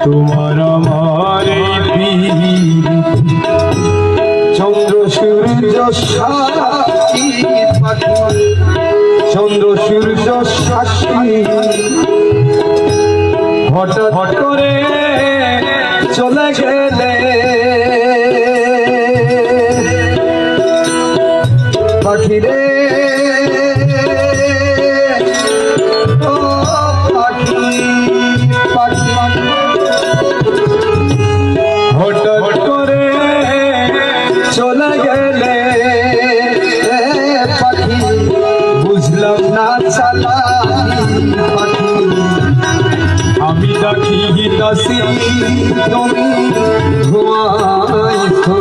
তোমার আমার চন্দ্র সূর্য সাক্ষী চন্দ্র সূর্য সাক্ষী হঠাৎ করে চলে গেলে পাখিরে হঠাৎ করে চলে গেলে পাখি বুঝলাম না চালা পাখি আমি ডাকি দাসী তুমি ঘুমাইছো